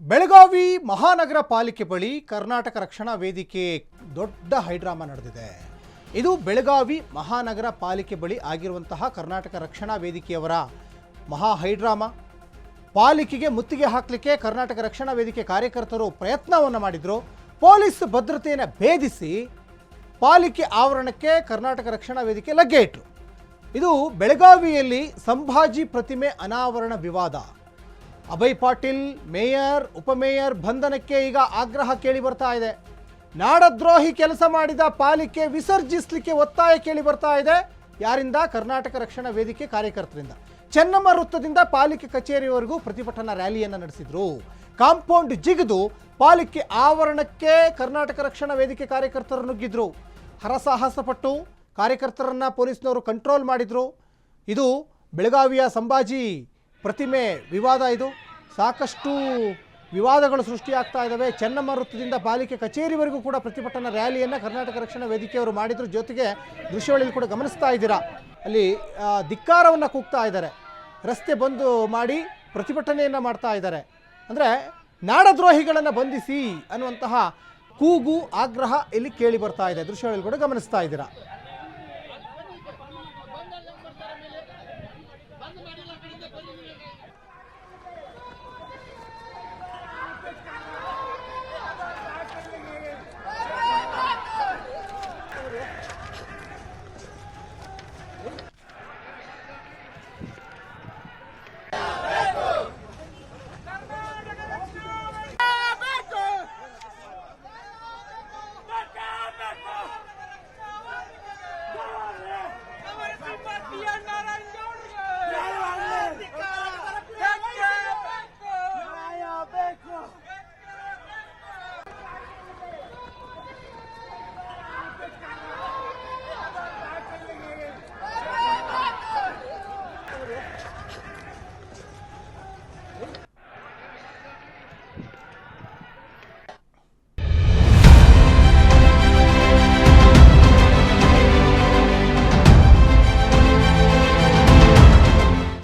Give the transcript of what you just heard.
ಬೆಳಗಾವಿ ಮಹಾನಗರ ಪಾಲಿಕೆ ಬಳಿ ಕರ್ನಾಟಕ ರಕ್ಷಣಾ ವೇದಿಕೆ ದೊಡ್ಡ ಹೈಡ್ರಾಮಾ ನಡೆದಿದೆ. ಇದು ಬೆಳಗಾವಿ ಮಹಾನಗರ ಪಾಲಿಕೆ ಬಳಿ ಆಗಿರುವಂತಹ ಕರ್ನಾಟಕ ರಕ್ಷಣಾ ವೇದಿಕೆಯವರ ಮಹಾ ಹೈಡ್ರಾಮಾ. ಪಾಲಿಕೆಗೆ ಮುತ್ತಿಗೆ ಹಾಕಲಿಕ್ಕೆ ಕರ್ನಾಟಕ ರಕ್ಷಣಾ ವೇದಿಕೆ ಕಾರ್ಯಕರ್ತರು ಪ್ರಯತ್ನವನ್ನು ಮಾಡಿದ್ರು. ಪೊಲೀಸ್ ಭದ್ರತೆಯನ್ನು ಭೇದಿಸಿ ಪಾಲಿಕೆ ಆವರಣಕ್ಕೆ ಕರ್ನಾಟಕ ರಕ್ಷಣಾ ವೇದಿಕೆ ಲಗ್ಗೆ ಇಟ್ಟರು. ಇದು ಬೆಳಗಾವಿಯಲ್ಲಿ ಸಂಭಾಜಿ ಪ್ರತಿಮೆ ಅನಾವರಣ ವಿವಾದ. ಅಭಯ್ ಪಾಟೀಲ್ ಮೇಯರ್ ಉಪಮೇಯರ್ ಬಂಧನಕ್ಕೆ ಈಗ ಆಗ್ರಹ ಕೇಳಿ ಬರ್ತಾ ಇದೆ. ನಾಡದ್ರೋಹಿ ಕೆಲಸ ಮಾಡಿದ ಪಾಲಿಕೆ ವಿಸರ್ಜಿಸಲಿಕ್ಕೆ ಒತ್ತಾಯ ಕೇಳಿ ಬರ್ತಾ ಇದೆ. ಯಾರಿಂದ? ಕರ್ನಾಟಕ ರಕ್ಷಣಾ ವೇದಿಕೆ ಕಾರ್ಯಕರ್ತರಿಂದ. ಚೆನ್ನಮ್ಮ ವೃತ್ತದಿಂದ ಪಾಲಿಕೆ ಕಚೇರಿವರೆಗೂ ಪ್ರತಿಭಟನಾ ರ್ಯಾಲಿಯನ್ನು ನಡೆಸಿದ್ರು. ಕಾಂಪೌಂಡ್ ಜಿಗಿದು ಪಾಲಿಕೆ ಆವರಣಕ್ಕೆ ಕರ್ನಾಟಕ ರಕ್ಷಣಾ ವೇದಿಕೆ ಕಾರ್ಯಕರ್ತರು ನುಗ್ಗಿದ್ರು. ಹರಸಾಹಸ ಪಟ್ಟು ಕಾರ್ಯಕರ್ತರನ್ನ ಪೊಲೀಸ್ನವರು ಕಂಟ್ರೋಲ್ ಮಾಡಿದ್ರು. ಇದು ಬೆಳಗಾವಿಯ ಸಂಭಾಜಿ ಪ್ರತಿಮೆ ವಿವಾದ. ಇದು ಸಾಕಷ್ಟು ವಿವಾದಗಳು ಸೃಷ್ಟಿಯಾಗ್ತಾ ಇದ್ದಾವೆ. ಚೆನ್ನಮ್ಮ ವೃತ್ತದಿಂದ ಪಾಲಿಕೆ ಕಚೇರಿವರೆಗೂ ಕೂಡ ಪ್ರತಿಭಟನಾ ರ್ಯಾಲಿಯನ್ನು ಕರ್ನಾಟಕ ರಕ್ಷಣಾ ವೇದಿಕೆಯವರು ಮಾಡಿದ್ರು. ಜೊತೆಗೆ ದೃಶ್ಯಾವಳಿಯಲ್ಲಿ ಕೂಡ ಗಮನಿಸ್ತಾ ಇದ್ದೀರಾ, ಅಲ್ಲಿ ಧಿಕ್ಕಾರವನ್ನು ಕೂಗ್ತಾ ಇದ್ದಾರೆ. ರಸ್ತೆ ಬಂದು ಮಾಡಿ ಪ್ರತಿಭಟನೆಯನ್ನು ಮಾಡ್ತಾ ಇದ್ದಾರೆ. ಅಂದರೆ ನಾಡದ್ರೋಹಿಗಳನ್ನು ಬಂಧಿಸಿ ಅನ್ನುವಂತಹ ಕೂಗು ಆಗ್ರಹ ಇಲ್ಲಿ ಕೇಳಿ ಬರ್ತಾ ಇದೆ. ದೃಶ್ಯಾವಳಿಯಲ್ಲಿ ಕೂಡ ಗಮನಿಸ್ತಾ ಇದ್ದೀರಾ.